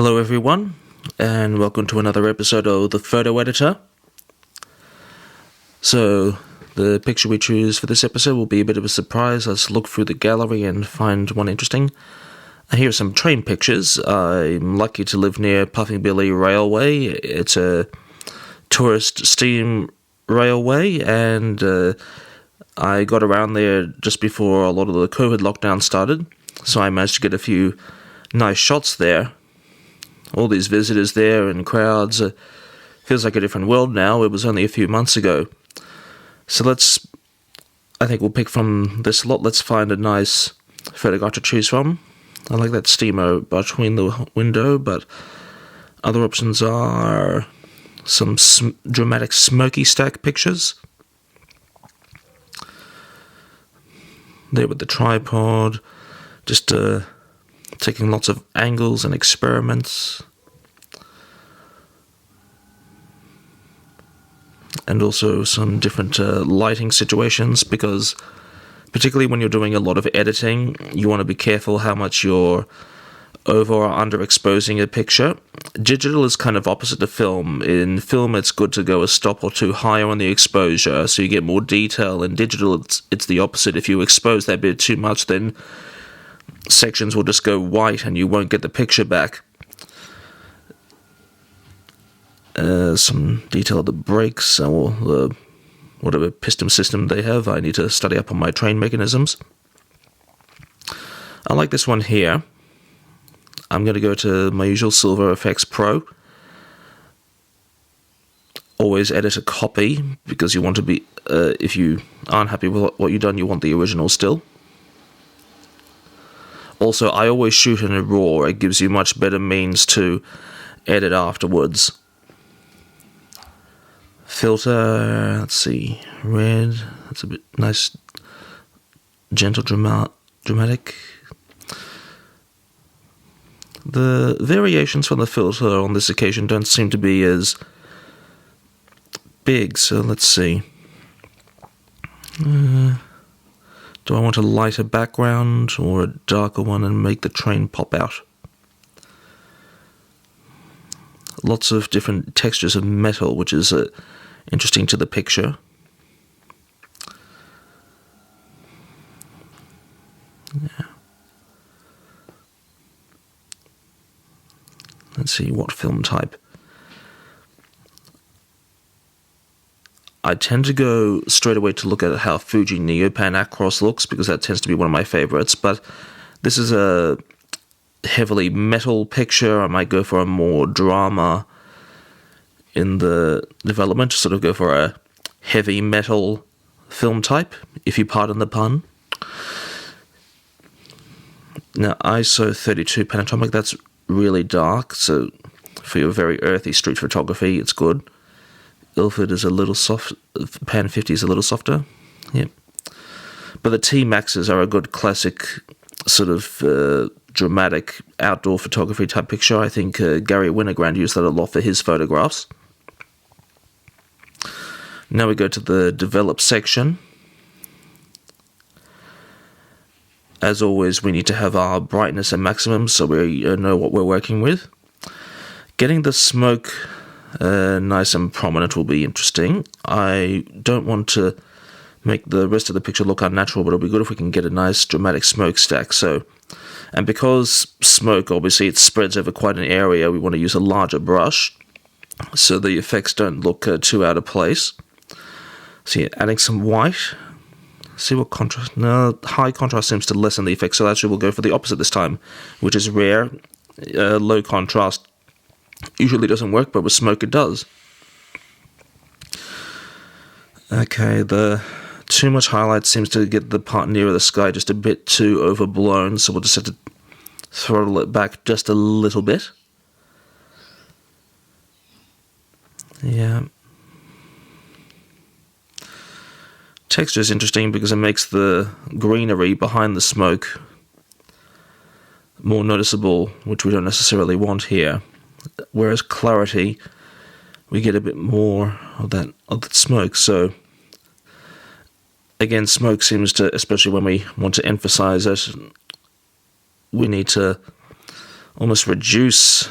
Hello everyone, and welcome to another episode of The Photo Editor. So, the picture we choose for this episode will be a bit of a surprise. Let's look through the gallery and find one interesting. Here are some train pictures. I'm lucky to live near Puffing Billy Railway. It's a tourist steam railway, and I got around there just before a lot of the COVID lockdown started, so I managed to get a few nice shots there. All these visitors there and crowds. Feels like a different world now. It was only a few months ago. So I think we'll pick from this lot. Let's find a nice photograph to choose from. I like that steamer between the window, but other options are some dramatic smoky stack pictures. There with the tripod, just taking lots of angles and experiments. And also some different lighting situations, because particularly when you're doing a lot of editing, you want to be careful how much you're over or underexposing a picture. Digital is kind of opposite to film. In film, it's good to go a stop or two higher on the exposure, so you get more detail. In digital, it's the opposite. If you expose that bit too much, then sections will just go white and you won't get the picture back. Some detail of the brakes or the whatever piston system they have. I need to study up on my train mechanisms. I like this one here. I'm going to go to my usual silver Efex Pro. Always edit a copy, because you want to be, if you aren't happy with what you've done, you want the original still. Also, I always shoot in a RAW. It gives you much better means to edit afterwards. Filter, let's see, red, that's a bit nice, gentle, dramatic. The variations from the filter on this occasion don't seem to be as big, so let's see. Do I want a lighter background or a darker one and make the train pop out? Lots of different textures of metal, which is interesting to the picture. Yeah. Let's see, what film type? I tend to go straight away to look at how Fuji Neopan Acros looks, because that tends to be one of my favorites, but this is a heavily metal picture. I might go for a more drama in the development, sort of go for a heavy metal film type, if you pardon the pun. Now, ISO 32 Panatomic, that's really dark, so for your very earthy street photography, it's good. Ilford is a little soft, Pan 50 is a little softer, yep. But the T-Maxes are a good classic sort of dramatic outdoor photography type picture. I think Gary Winogrand used that a lot for his photographs. Now we go to the develop section. As always, we need to have our brightness at maximum so we know what we're working with. Getting the smoke nice and prominent will be interesting. I don't want to make the rest of the picture look unnatural, but it'll be good if we can get a nice dramatic smokestack. And because smoke, obviously, it spreads over quite an area, we want to use a larger brush so the effects don't look too out of place. So yeah, adding some white. See what contrast. No, high contrast seems to lessen the effect, so actually we'll go for the opposite this time, which is rare. Low contrast usually doesn't work, but with smoke it does. Okay, the too much highlight seems to get the part nearer the sky just a bit too overblown, so we'll just have to throttle it back just a little bit. Yeah. Texture is interesting because it makes the greenery behind the smoke more noticeable, which we don't necessarily want here. Whereas clarity, we get a bit more of that smoke. So again, smoke seems to, especially when we want to emphasize it, we need to almost reduce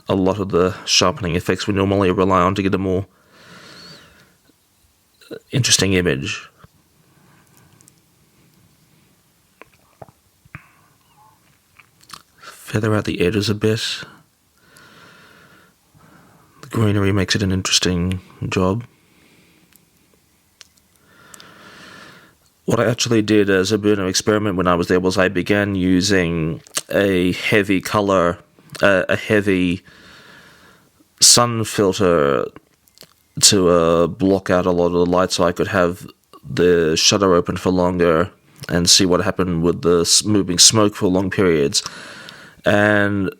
a lot of the sharpening effects we normally rely on to get a more interesting image. Feather out the edges a bit. The greenery makes it an interesting job. What I actually did as a bit of an experiment when I was there was I began using a heavy color, a heavy sun filter to block out a lot of the light so I could have the shutter open for longer and see what happened with the moving smoke for long periods. And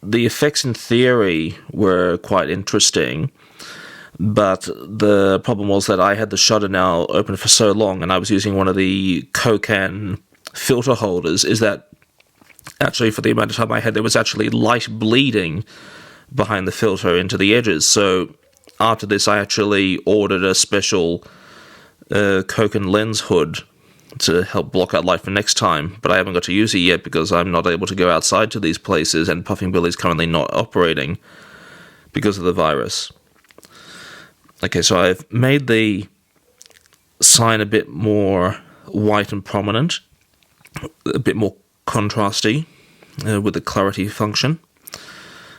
the effects in theory were quite interesting, but the problem was that I had the shutter now open for so long, and I was using one of the Kokan filter holders, is that actually for the amount of time I had, there was actually light bleeding behind the filter into the edges. So after this, I actually ordered a special Kokan lens hood to help block out light for next time, but I haven't got to use it yet because I'm not able to go outside to these places, and Puffing Billy is currently not operating because of the virus. Okay, so I've made the sign a bit more white and prominent, a bit more contrasty with the clarity function.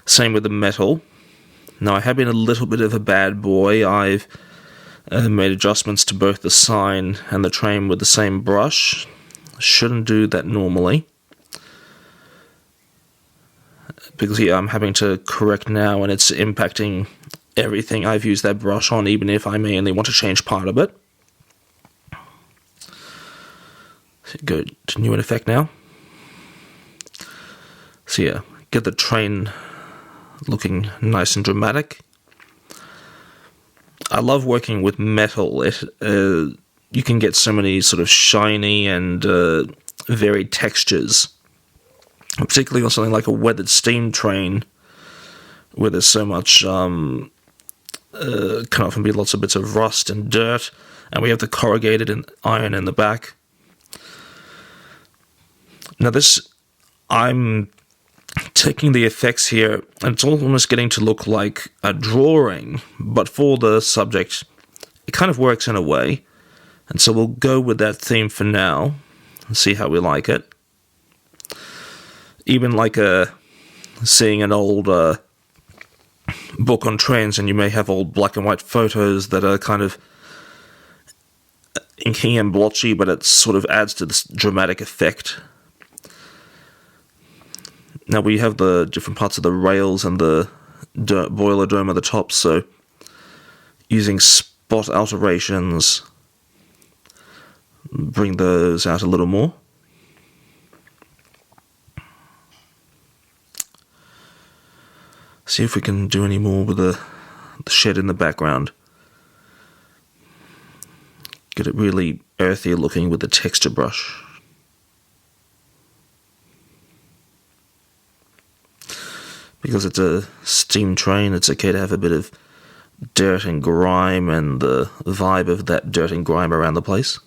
Same with the metal. Now, I have been a little bit of a bad boy. I've made adjustments to both the sign and the train with the same brush. Shouldn't do that normally, because I'm having to correct now and it's impacting everything I've used that brush on, even if I may only want to change part of it. Go to new effect now. So yeah, get the train looking nice and dramatic. I love working with metal. You can get so many sort of shiny and varied textures, particularly on something like a weathered steam train, where there's so much can often be lots of bits of rust and dirt, and we have the corrugated and iron in the back. Now this, I'm taking the effects here, and it's almost getting to look like a drawing, but for the subject, it kind of works in a way, and so we'll go with that theme for now, and see how we like it. Even like seeing an old book on trains, and you may have old black and white photos that are kind of inky and blotchy, but it sort of adds to this dramatic effect. Now we have the different parts of the rails and the boiler dome at the top, so using spot alterations, bring those out a little more. See if we can do any more with the shed in the background. Get it really earthy looking with the texture brush. Because it's a steam train, it's okay to have a bit of dirt and grime and the vibe of that dirt and grime around the place.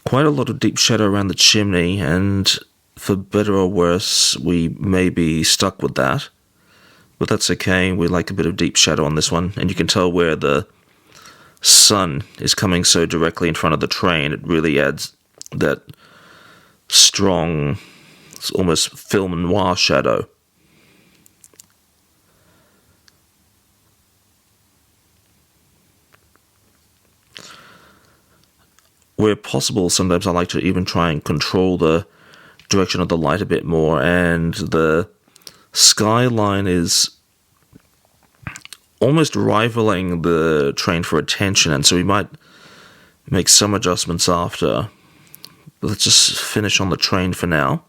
Quite a lot of deep shadow around the chimney, and for better or worse, we may be stuck with that. But that's okay, we like a bit of deep shadow on this one, and you can tell where the sun is coming so directly in front of the train. It really adds that strong, it's almost film noir shadow. Where possible, sometimes I like to even try and control the direction of the light a bit more, and the skyline is almost rivaling the train for attention, and so we might make some adjustments after. But let's just finish on the train for now.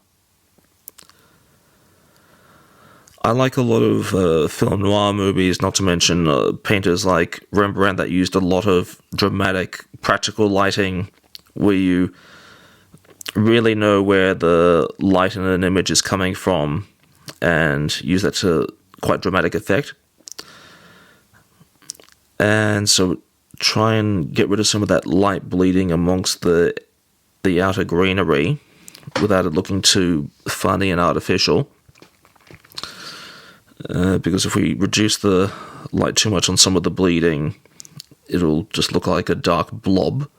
I like a lot of film noir movies, not to mention painters like Rembrandt that used a lot of dramatic, practical lighting, where you really know where the light in an image is coming from, and use that to quite dramatic effect. And so try and get rid of some of that light bleeding amongst the outer greenery without it looking too funny and artificial. because if we reduce the light too much on some of the bleeding, it'll just look like a dark blob.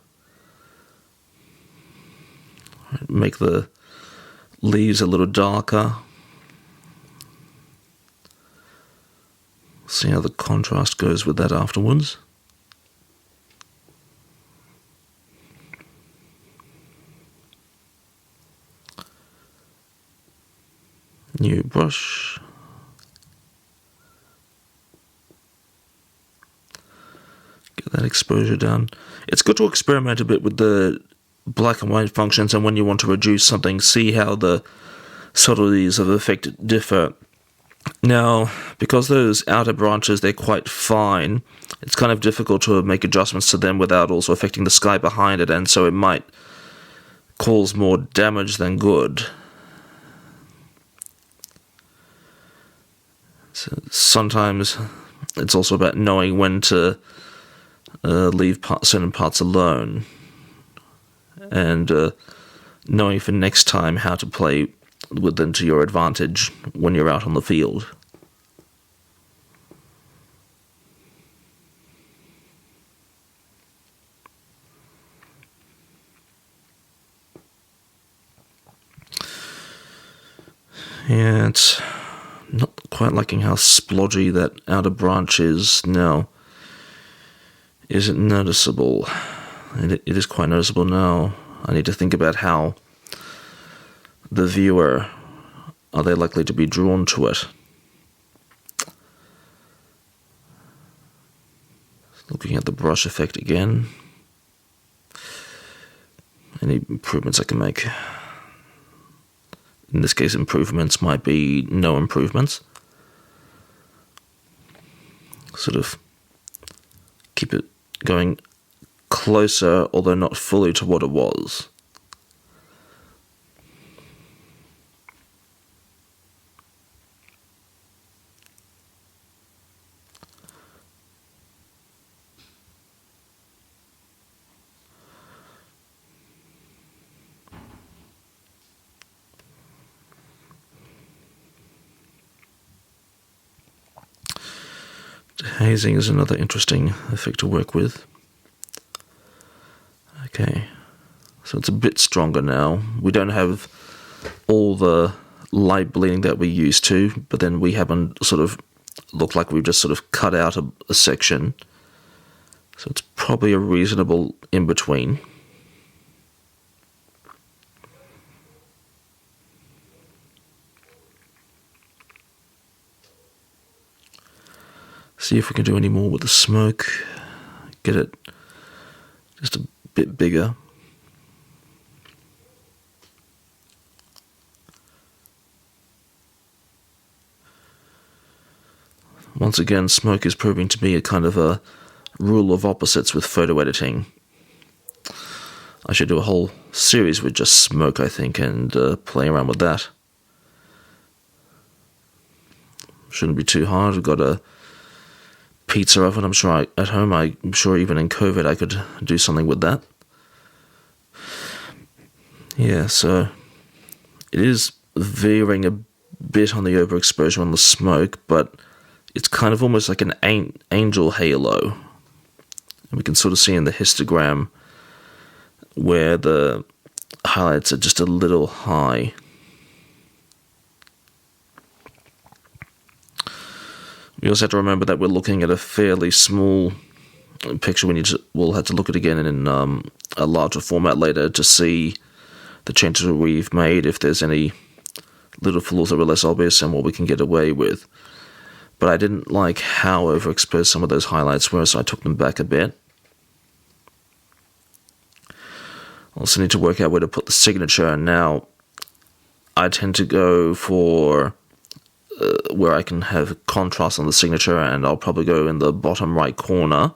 Make the leaves a little darker. See how the contrast goes with that afterwards. New brush. Get that exposure down. It's good to experiment a bit with the black and white functions, and when you want to reduce something, see how the subtleties of effect differ. Now, because those outer branches, they're quite fine, it's kind of difficult to make adjustments to them without also affecting the sky behind it, and so it might cause more damage than good. So sometimes it's also about knowing when to leave certain parts alone, and knowing for next time how to play with them to your advantage when you're out on the field. Yeah, it's not quite liking how splodgy that outer branch is now. Is it noticeable? It is quite noticeable now. I need to think about how the viewer, are they likely to be drawn to it? Looking at the brush effect again. Any improvements I can make? In this case, improvements might be no improvements. Sort of keep it going closer, although not fully to what it was. Hazing is another interesting effect to work with. Okay, so it's a bit stronger now. We don't have all the light bleeding that we used to, but then we haven't sort of looked like we've just sort of cut out a section. So it's probably a reasonable in-between. See if we can do any more with the smoke. Get it just a bit bigger. Once again, smoke is proving to be a kind of a rule of opposites with photo editing. I should do a whole series with just smoke, I think, and play around with that. Shouldn't be too hard. We've got a pizza oven, I'm sure at home. I'm sure even in COVID I could do something with that. Yeah, so it is veering a bit on the overexposure on the smoke, but it's kind of almost like an angel halo. And we can sort of see in the histogram where the highlights are just a little high. We also have to remember that we're looking at a fairly small picture. We'll have to look at it again in a larger format later to see the changes we've made, if there's any little flaws that were less obvious and what we can get away with. But I didn't like how overexposed some of those highlights were, so I took them back a bit. I also need to work out where to put the signature, and now I tend to go for where I can have contrast on the signature, and I'll probably go in the bottom right corner,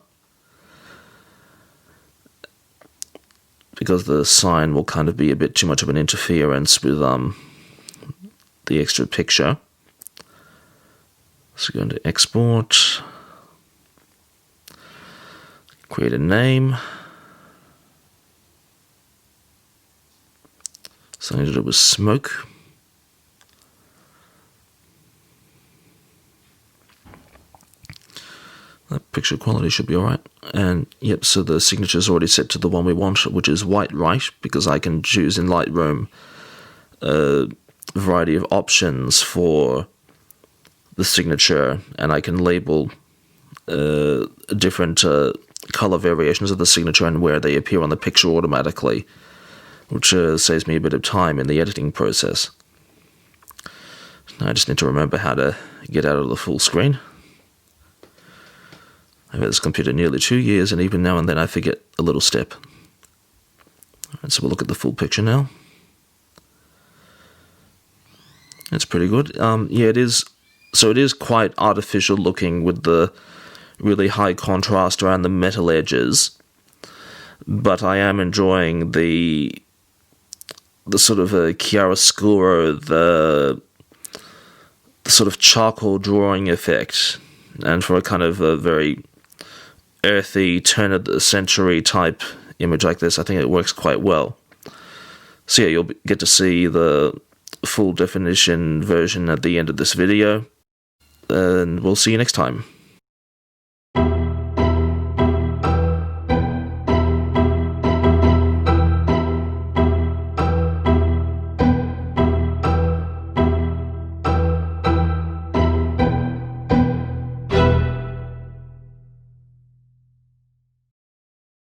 because the sign will kind of be a bit too much of an interference with the extra picture. So go into export, create a name. So I need to do with smoke. That picture quality should be alright. And yep, so the signature is already set to the one we want, which is white right, because I can choose in Lightroom a variety of options for the signature, and I can label different color variations of the signature and where they appear on the picture automatically, which saves me a bit of time in the editing process. Now I just need to remember how to get out of the full screen. I've had this computer nearly 2 years, and even now and then I forget a little step. Alright, so we'll look at the full picture now. It's pretty good. Yeah, it is. So it is quite artificial looking with the really high contrast around the metal edges, but I am enjoying the sort of chiaroscuro, the sort of charcoal drawing effect, and for a kind of a very earthy, turn-of-the-century type image like this, I think it works quite well. So yeah, you'll get to see the full definition version at the end of this video, and we'll see you next time.